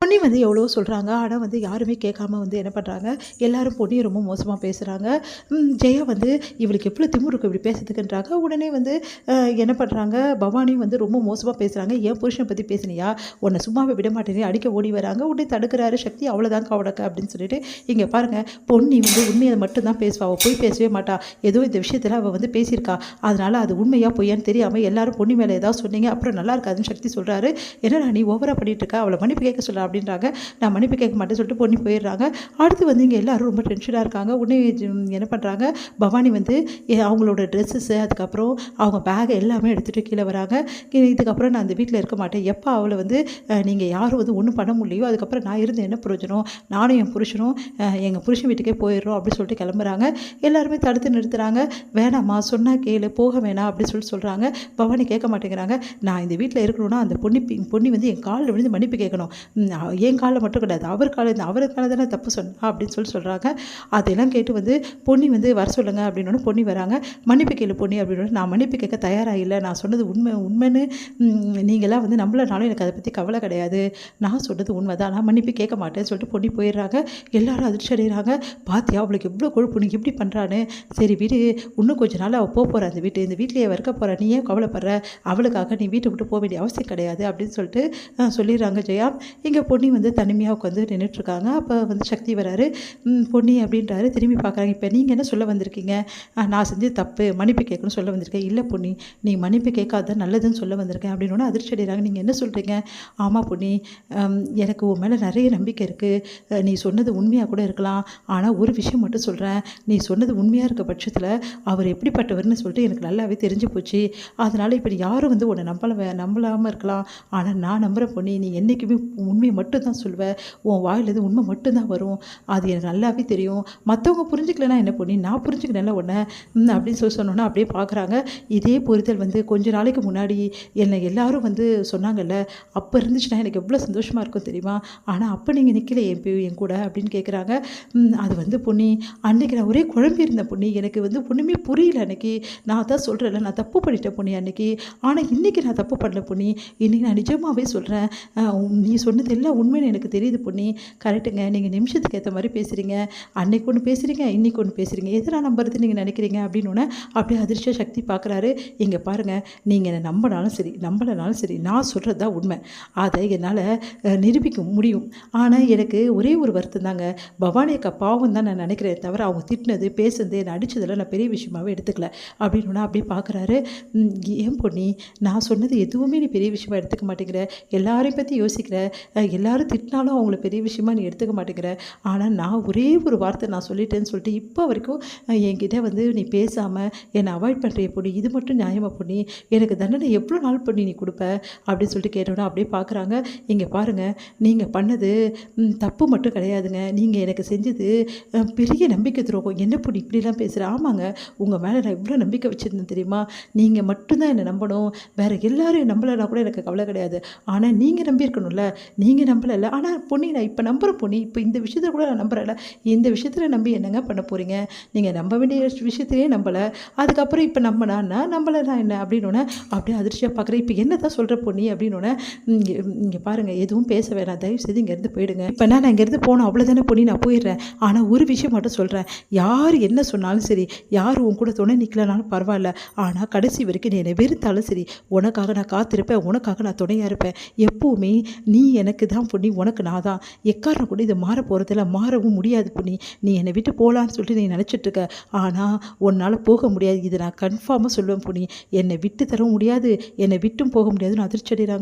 பொன்னி வந்து எவ்வளவோ சொல்கிறாங்க. ஆனால் வந்து யாருமே கேட்காம வந்து என்ன பண்ணுறாங்க, எல்லாரும் பொன்னியை ரொம்ப மோசமாக பேசுகிறாங்க. ஜெயா வந்து இவளுக்கு எவ்வளோ திமிரு இருக்கு இப்படி பேசுறதுக்குன்றாங்க. உடனே வந்து என்ன பண்ணுறாங்க, பவானியும் வந்து ரொம்ப மோசமாக பேசுகிறாங்க. என் புருஷனை பற்றி பேசுனியா, உன்னை சும்மாவே விட மாட்டேனே அடிக்க ஓடி வராங்க. உடனே தடுக்கிறாரு சக்தி. அவ்வளோதாங்க அவனுக்கு அப்படின்னு சொல்லிட்டு, இங்கே பாருங்கள் பொன்னி வந்து உண்மையை மட்டும்தான் பேசுவா, அவள் போய் பேசவே மாட்டா. ஏதோ இந்த விஷயத்தில் அவள் வந்து பேசியிருக்கா, அதனால் அது உண்மையாக பொய்யான்னு தெரியாமல் எல்லாரும் பொன்னி மேலே ஏதாவது சொன்னீங்க அப்புறம் நல்லா இருக்காதுன்னு சக்தி சொல்கிறாரு. என்னடா நீ ஓவராக பண்ணிட்டு இருக்க, அவளை மன்னிப்பு கேட்க சொல்ல அப்படின்றாங்க. நான் மன்னிப்பு கேட்க மாட்டேன்னு சொல்லிட்டு பொன்னி போயிடுறாங்க. அடுத்து வந்து இங்கே எல்லாரும் ரொம்ப டென்ஷனாக இருக்காங்க. உடனே என்ன பண்ணுறாங்க, பவானி வந்து அவங்களோட ட்ரெஸ்ஸஸ்ஸு அதுக்கப்புறம் அவங்க பேக் எல்லாமே எடுத்துகிட்டு கீழே வராங்க. இதுக்கப்புறம் நான் அந்த வீட்டில் இருக்க மாட்டேன். எப்போ அவளை வந்து நீங்கள் யாரும் வந்து ஒன்றும் பண்ண முடியலையோ அதுக்கப்புறம் நான் இருந்து என்ன பிரயோஜனம், நானும் என் புருஷனும் எங்கள் புருஷன் வீட்டுக்கே போயிடுறோம் அப்படின்னு சொல்லிட்டு கிளம்புறாங்க. எல்லாருமே தடுத்து நிறுத்துறாங்க. வேணாம்மா சொன்னால் கேளு, போக வேணாம் அப்படின்னு சொல்லிட்டு சொல்கிறாங்க. பவானி கேட்க மாட்டேங்கிறாங்க. நான் இந்த வீட்டில் இருக்கணும்னா அந்த பொன்னி வந்து என் காலில் விழுந்து மன்னிப்பு கேட்கணும். என் காலில் மட்டும் கிடையாது, அவர் காலில் தானே தப்பு சொன்னா அப்படின்னு சொல்கிறாங்க. அதெல்லாம் கேட்டு வந்து பொன்னி வந்து வர சொல்லுங்க அப்படின்னு பொன்னி வராங்க. மன்னிப்பு கேளு பொன்னி அப்படின்னு. நான் மன்னிப்பு கேட்க தயாராக இல்லை, நான் சொன்னது உண்மைன்னு நீங்களாம் வந்து நம்மளனாலும் எனக்கு அதை பற்றி கவலை கிடையாது, நான் சொன்னது உண்மை தான், நான் மன்னிப்பு கேட்க மாட்டேன்னு சொல்லிட்டு பொன்னி போயிடுறாங்க. எல்லாரும் அதிர்ச்சி அடைகிறாங்க. பாத்தியா அவளுக்கு எவ்வளோ கொழுப்பு, நீ எப்படி பண்ணுறான்னு. சரி வீடு, இன்னும் கொஞ்சம் நாள் அவள் போக போகிறா, இந்த வீட்லேயே இருக்க போகிறா, நீ ஏன் கவலைப்படுற, அவளுக்காக நீ வீட்டை விட்டு போக வேண்டிய அவசியம் கிடையாது அப்படின்னு சொல்லிட்டு சொல்லிடுறாங்க ஜெயா. இங்கே பொன்னி வந்து தனிமையாக உட்காந்து நின்றுட்டுருக்காங்க. அப்போ வந்து சக்தி வராரு. பொன்னி அப்படின்றாரு. திரும்பி பார்க்குறாங்க. இப்போ நீங்கள் என்ன சொல்ல வந்திருக்கீங்க, நான் செஞ்சு தப்பு மன்னிப்பு கேட்கணும்னு சொல்ல வந்திருக்கேன். இல்லை பொன்னி, நீ மன்னிப்பு கேட்காத நல்லதுன்னு சொல்ல வந்திருக்கேன் அப்படின்னு அதிர்ச்சி அடைகிறாங்க. நீங்கள் என்ன சொல்கிறீங்க. ஆமாம் பொன்னி, எனக்கு உன் மேலே நிறைய நம்பிக்கை இருக்குது, நீ சொன்னது உண்மையாக கூட இருக்கலாம். ஆனால் ஒரு விஷயம் மட்டும் சொல்கிறேன், நீ சொன்னது உண்மையாக இருக்க பட்சத்தில் அவர் எப்படிப்பட்டவர்னு சொல்லிட்டு எனக்கு நல்லாவே தெரிஞ்சு போச்சு. அதனால் இப்போ யாரும் வந்து உன்னை நம்பலாமல் இருக்கலாம், ஆனால் நான் நம்புகிற பொன்னி, நீ என்றைக்குமே உண்மையை மட்டும்தான் சொல்லுவேன், உன் வாயிலேருந்து உண்மை மட்டும்தான் வரும், அது எனக்கு நல்லாவே தெரியும். மற்றவங்க புரிஞ்சுக்கலன்னா என்ன பொன்னி, நான் புரிஞ்சுக்கிறேன்ல உன்னை அப்படின்னு சொன்னோன்னா அப்படியே பார்க்குறாங்க. இதே புரிதல் வந்து கொஞ்ச நாளைக்கு முன்னாடி என்னை எல்லாரும் வந்து சொன்னாங்கல்ல, அப்போ இருந்துச்சுன்னா எனக்கு எவ்வளோ சந்தோஷமாக இருக்கும் தெரியுமா, ஆனால் அப்போ நீங்கள் நிற்கல என் கூட அப்படின்னு கேட்குறாங்க. அது வந்து பொன்னி, அன்றைக்கி நான் ஒரே குழம்பி இருந்தேன் பொன்னி, எனக்கு வந்து ஒன்றுமே புரியல. அன்றைக்கி நான் தான் சொல்கிறேன்ல, நான் தப்பு பண்ணிட்டேன் பொன்னி அன்றைக்கி, ஆனால் இன்றைக்கி நான் தப்பு பண்ணல பொன்னி, இன்றைக்கி நான் நிஜமாகவே சொல்கிறேன், நீ சொன்னது எல்லாம் உண்மைன்னு எனக்கு தெரியுது பொன்னி. கரெக்டுங்க, நீங்கள் நிமிஷத்துக்கு ஏற்ற மாதிரி பேசுகிறீங்க, அன்னைக்கு ஒன்று பேசுகிறீங்க இன்றைக்கி ஒன்று பேசுகிறீங்க, எதை நான் நம்புறது நீங்கள் நினைக்கிறீங்க அப்படின்னு அப்படியே அதிர்ஷ்ட சக்தி பார்க்குறாரு. இங்கே பாருங்கள், நீங்கள் என்னை நம்பினாலும் சரி நம்பலைனாலும் சரி, நான் சொல்கிறது தான் உண்மை, அதை என்னால் நிரூபிக்க முடியும். ஆனால் எனக்கு ஒரே ஒரு வருத்தம் தாங்க, பவானி அக்கா பாவம் தான் நான் நினைக்கிறேன் தவிர அவங்க திட்டினது பேசுனது என்னை அடித்ததெல்லாம் நான் பெரிய விஷயமாகவே எடுத்துக்கல அப்படின்னு அப்படியே பார்க்குறாரு. ஏன் பொன்னி, நான் சொன்னது எதுவுமே நீ பெரிய விஷயமா எடுத்துக்க மாட்டேங்கிற, எல்லாரையும் பற்றி யோசிக்கிற, எல்லாரும் திட்டினாலும் அவங்கள பெரிய விஷயமா நீ எடுத்துக்க மாட்டேங்கிற, ஆனால் நான் ஒரே ஒரு வார்த்தை நான் சொல்லிட்டேன்னு சொல்லிட்டு இப்போ வரைக்கும் என்கிட்ட வந்து நீ பேசாமல் என்னை அவாய்ட் பண்ணுறிய பொண்ணி, இது மட்டும் நியாயமாக பொண்ணி, எனக்கு தண்டனை எவ்வளோ நாள் பண்ணி நீ கொடுப்ப அப்படின்னு சொல்லிட்டு கேட்டோன்னா அப்படியே பார்க்குறாங்க. இங்கே பாருங்கள், நீங்கள் பண்ணது தப்பு மட்டும் கிடையாதுங்க, நீங்கள் எனக்கு செஞ்சது பெரிய நம்பிக்கை துரோகம். என்ன பொண்ணி இப்படிலாம் பேசுகிறேன். ஆமாங்க, உங்கள் மேலே நான் இவ்வளோ நம்பிக்கை வச்சுருந்தேன் தெரியுமா, நீங்கள் மட்டும்தான் என்னை நம்பணும், வேறு எல்லாரும் நம்பலைன்னா கூட எனக்கு கவலை கிடையாது, ஆனால் நீங்கள் நம்பியிருக்கணும்ல, நீங்கள் நம்பலைல்ல. ஆனால் பொண்ணி நான் இப்போ நம்புகிற பொண்ணி, இப்போ இந்த விஷயத்தில் கூட நான் நம்புகிறேன்ல, இந்த விஷயத்தில் நம்பி என்னங்க பண்ண போகிறீங்க, நீங்கள் நம்ப வேண்டிய விஷயத்திலே நம்பலை, அதுக்கப்புறம் இப்போ நம்பலைன்னா என்ன அப்படின்னு அப்படியே அதிர்ச்சியாக பார்க்குறேன். இப்போ என்ன தான் சொல்கிற பொண்ணி அப்படின்னு இங்கே பாருங்கள், எதுவும் பேச வேணாம், தயவு செய்து இங்கேருந்து போயிடுங்க, இப்போ நான் இங்கேருந்து போனோம் அவ்வளோதானே பொண்ணி, நான் போயிடுறேன். ஆனால் ஒரு விஷயம் மட்டும் சொல்கிறேன், யார் என்ன சொன்னாலும் சரி, யார் உன் கூட துணை நிற்கலனாலும் பரவாயில்ல, ஆனால் கடைசி வரைக்கும் நீ என்னை வெறுத்தாலும் சரி, உனக்காக நான் காத்திருப்பேன், உனக்காக நான் துணையாக இருப்பேன், எப்போவுமே நீ எனக்கு தான் பொண்ணி, உனக்கு நான் தான், எக்காரணம் கூட இதை மாற போகிறதில்ல, மாறவும் முடியாது பொண்ணி, நீ என்னை விட்டு போகலான்னு சொல்லிட்டு நீ நினச்சிட்ருக்க, ஆனால் உன்னால் போக முடியாது, இதை நான் கன்ஃபார்மாக சொல்லுவேன் பொண்ணி, என்னை விட்டு தரவும் முடியாது, என்னை விட்டும் போக முடியாதுன்னு அதிர்ச்சி அடைகிறாங்க.